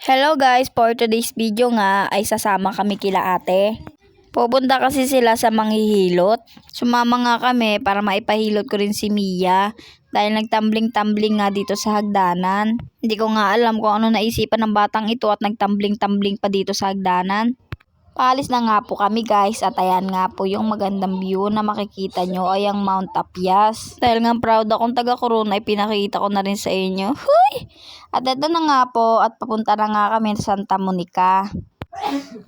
Hello guys, for today's video nga ay sasama kami kila ate. Pupunta kasi sila sa manghihilot. Sumama nga kami para maipahilot ko rin si Mia dahil nagtambling-tambling nga dito sa hagdanan. Hindi ko nga alam kung ano naisipan ng batang ito at nagtambling-tambling pa dito sa hagdanan. Paalis na nga po kami guys at ayan nga po yung magandang view na makikita nyo ay ang Mount Apias. Dahil nga proud akong taga Coron ay pinakita ko na rin sa inyo. Huy! At ito na nga po at papunta na nga kami sa Santa Monica.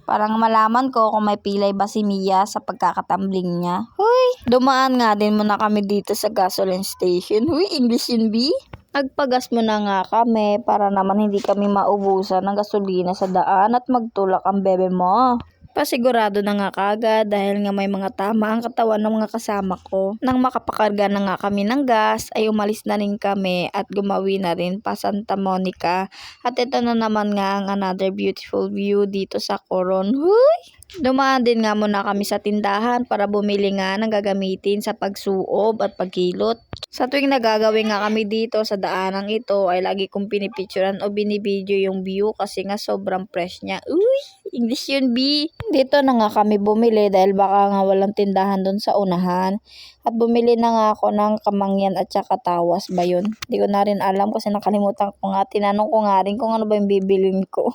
Parang malaman ko kung may pilay ba si Mia sa pagkakatambling niya. Huy! Dumaan nga din muna kami dito sa gasoline station. Huy! English yun, B? Nagpagas muna nga kami para naman hindi kami maubusan ng gasolina sa daan at magtulak ang bebe mo. Pasigurado na nga kagad dahil nga may mga tama ang katawan ng mga kasama ko. Nang makapakarga na nga kami ng gas ay umalis na rin kami at gumawi na rin pa Santa Monica. At ito na naman nga ang another beautiful view dito sa Coron. Huy! Dumaan din nga muna kami sa tindahan para bumili nga ng gagamitin sa pagsuob at pagkilot. Sa tuwing nagagawin nga kami dito sa daanang ito ay lagi kong pinipicturan o binibideo yung view kasi nga sobrang fresh niya. Uy! English yun, B! Dito na nga kami bumili dahil baka nga walang tindahan doon sa unahan. At bumili na nga ako ng kamangyan at saka tawas ba yun? Hindi ko na rin alam kasi nakalimutan ko nga. Tinanong ko nga rin kung ano ba yung bibilin ko.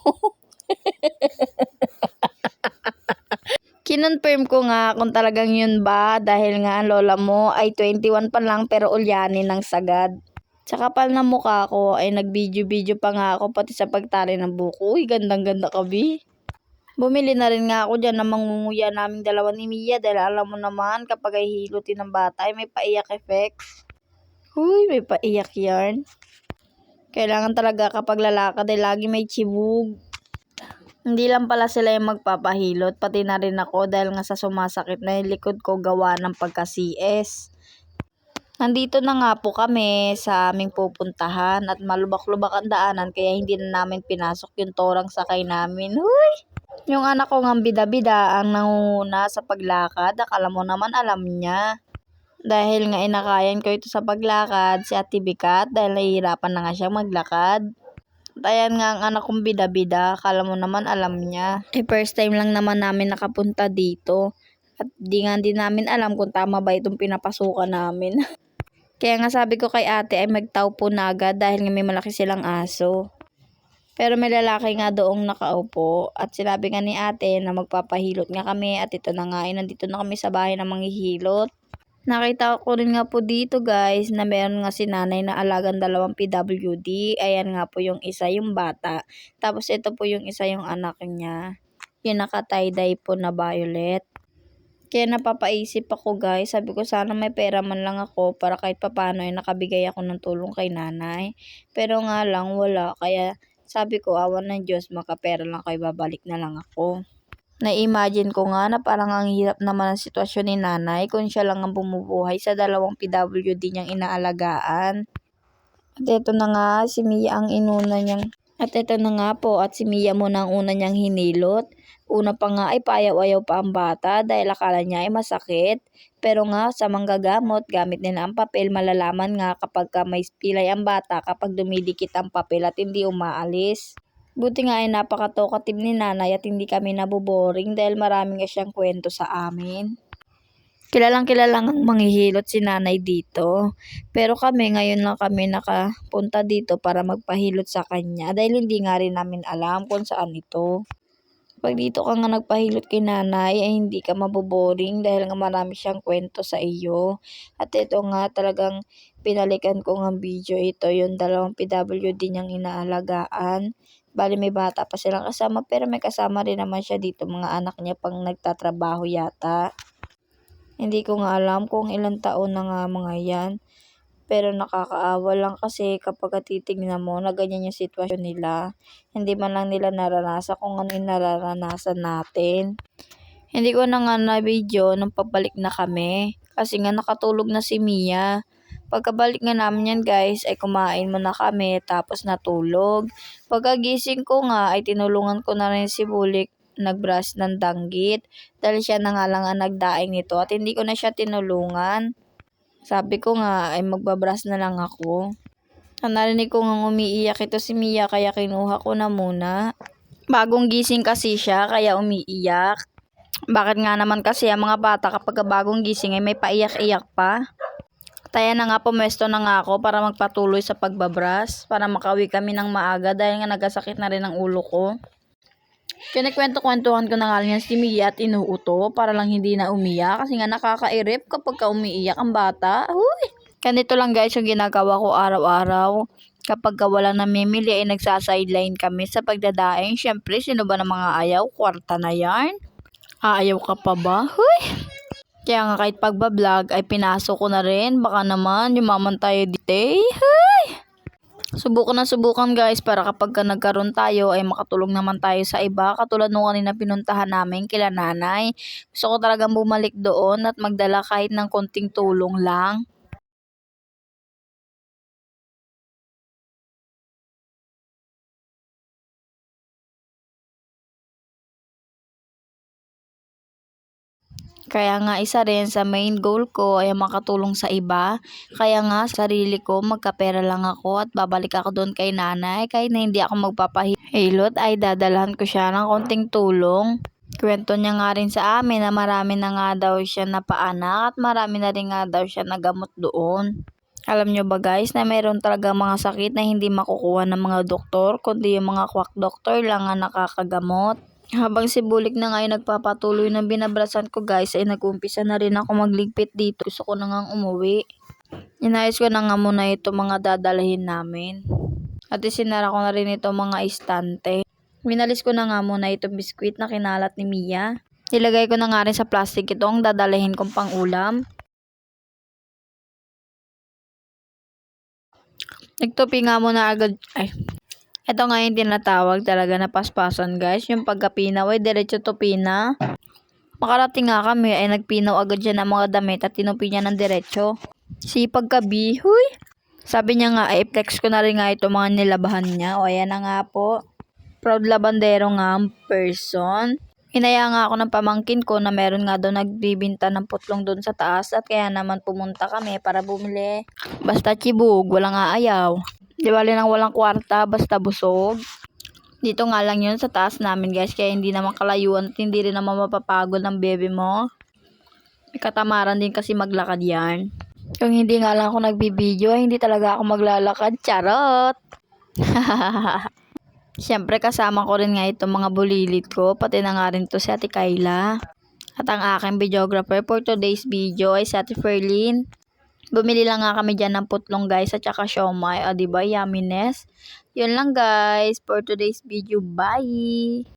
Kinonfirm ko nga kung talagang yun ba dahil nga ang lola mo ay 21 pa lang pero ulyanin ng sagad. Sa kapal na mukha ko ay nag-video pa nga ako pati sa pagtali ng buko. Uy, gandang-ganda ka, B. Bumili na rin nga ako dyan ng mangunguya naming dalawa ni Mia dahil alam mo naman kapag ay hilutin ng bata ay may paiyak effects. Uy, may paiyak yarn. Kailangan talaga kapag lalakad ay lagi may chibug. Hindi lang pala sila yung magpapahilot, pati na rin ako dahil nga sa sumasakit na yung likod ko gawa ng pagka-CS. Nandito na nga po kami sa aming pupuntahan at malubak-lubak ang daanan kaya hindi na namin pinasok yung torang sakay namin. Huy! Yung anak ko ng bida-bida ang nangunguna sa paglakad, akala mo naman alam niya. Dahil nga inakayan ko ito sa paglakad si Ate Bikat dahil nahihirapan na nga siyang maglakad. At ayan nga ang anak kong bida-bida, akala mo naman alam niya. First time lang naman namin nakapunta dito. At di nga din namin alam kung tama ba itong pinapasukan namin. Kaya nga sabi ko kay ate ay magtaupo na agad dahil nga may malaki silang aso. Pero may lalaki nga doong nakaupo at sinabi nga ni ate na magpapahilot nga kami at ito na nga ay nandito na kami sa bahay ng manghihilot. Nakita ko rin nga po dito guys na meron nga si nanay na alagang dalawang PWD. Ayan nga po yung isa yung bata. Tapos ito po yung isa yung anak niya. Yung naka-tie-dye po na violet. Kaya napapaisip ako guys. Sabi ko sana may pera man lang ako para kahit papano ay nakabigay ako ng tulong kay nanay. Pero nga lang wala. Kaya sabi ko awan ng Diyos makapera lang kayo babalik na lang ako. Na-imagine ko nga na parang ang hirap naman ang sitwasyon ni nanay kung siya lang ang bumubuhay sa dalawang PWD niyang inaalagaan. At ito na nga si Mia ang inuna niyang at ito na nga po at si Mia muna ang una niyang hinilot. Una pa nga ay paayaw-ayaw pa ang bata dahil akala niya ay masakit. Pero nga sa manggagamot gamit nila ang papel malalaman nga kapag may pilay ang bata kapag dumidikit ang papel at hindi umaalis. Buti nga ay napaka-talkative ni nanay at hindi kami naboboring dahil maraming siyang kwento sa amin. Kilalang manghihilot si nanay dito. Pero kami ngayon lang kami nakapunta dito para magpahilot sa kanya dahil hindi nga rin namin alam kung saan ito. Pag dito ka nga nagpahilot kay nanay ay hindi ka maboboring dahil nga marami siyang kwento sa iyo. At ito nga talagang pinalikan ko ng video ito yung dalawang PWD niyang inaalagaan. Bali may bata pa silang kasama pero may kasama rin naman siya dito mga anak niya pang nagtatrabaho yata. Hindi ko nga alam kung ilang taon na nga mga yan. Pero nakakaawa lang kasi kapag titignan mo na ganyan yung sitwasyon nila. Hindi man lang nila naranasan kung ano yung nararanasan natin. Hindi ko na nga na video nung pagbalik na kami. Kasi nga nakatulog na si Mia. Pagkabalik nga namin yan guys ay kumain muna kami tapos natulog. Pagkagising ko nga ay tinulungan ko na rin si Bulik nagbrush ng danggit dahil siya na nga lang ang nagdaing nito at hindi ko na siya tinulungan. Sabi ko nga ay magbabrush na lang ako. Narinig ko ngang umiiyak ito si Mia kaya kinuha ko na muna. Bagong gising kasi siya kaya umiiyak. Bakit nga naman kasi ang mga bata kapag bagong gising ay may paiyak-iyak pa? Kaya na nga pumesto na nga ako para magpatuloy sa pagbabras para makauwi kami ng maaga dahil nga nagkasakit na rin ang ulo ko. Kinikwento-kwentuhan ko na nga niya si Mia at inuuto para lang hindi na umiyak kasi nga nakakairip kapag umiiyak ang bata. Huy! Ganito lang guys yung ginagawa ko araw-araw. Kapag walang namimili ay nagsa-sideline kami sa pagdadaing. Syempre, sino ba ng mga ayaw? Kwarta na yan. Aayaw ka pa ba? Huy! Kaya nga kahit pagbablog ay pinasok ko na rin. Baka naman yumaman tayo dito. Huy! Subukan na subukan guys para kapag nagkaroon tayo ay makatulong naman tayo sa iba. Katulad nung kanina pinuntahan namin kila nanay. Gusto ko talagang bumalik doon at magdala kahit ng konting tulong lang. Kaya nga isa rin sa main goal ko ay makatulong sa iba. Kaya nga sarili ko magkapera lang ako at babalik ako doon kay nanay. Kahit na hindi ako magpapahilot ay dadalhan ko siya ng konting tulong. Kwento niya nga rin sa amin na marami na nga daw siya napaanak at marami na rin nga daw siya nagamot doon. Alam nyo ba guys na mayroon talaga mga sakit na hindi makukuha ng mga doktor kundi yung mga quack doctor lang ang nakakagamot. Habang si Bulik na nga ay nagpapatuloy na binabrasan ko guys ay nag-umpisa na rin ako magligpit dito. Gusto ko na nga umuwi. Inayos ko na nga muna ito mga dadalhin namin. At isinara ko na rin ito mga istante. Minalis ko na nga muna itong biskwit na kinalat ni Mia. Nilagay ko na nga rin sa plastic itong dadalhin kong pang ulam. Nagtupi nga muna agad. Ito nga yung tinatawag talaga na paspasan guys. Yung pagkapinaw ay diretso tupi na. Makarating nga kami ay nagpinaw agad siya ng mga damit at tinupi niya ng diretso. Sipag kabi, huy! Sabi niya nga ay flex ko na rin nga ito mga nilabahan niya. O ayan na nga po. Proud labandero nga ang person. Hinaya nga ako ng pamangkin ko na meron nga daw nagbibinta ng putlong doon sa taas at kaya naman pumunta kami para bumili. Basta chibug, walang aayaw. Di bali nang walang kwarta, basta busog. Dito nga lang yun sa taas namin guys, kaya hindi naman kalayuan at hindi rin naman mapapagod ng bebe mo. May katamaran din kasi maglakad yan. Kung hindi nga lang ako nagbibideo, hindi talaga ako maglalakad. Charot! Siyempre kasama ko rin nga itong mga bulilit ko, pati na nga rin to si Ate Kayla. At ang aking videographer for today's video ay si Ate Ferlyn. Bumili lang nga kami dyan ng putlong guys at saka siomay. O diba, yumminess. Yun lang guys for today's video. Bye!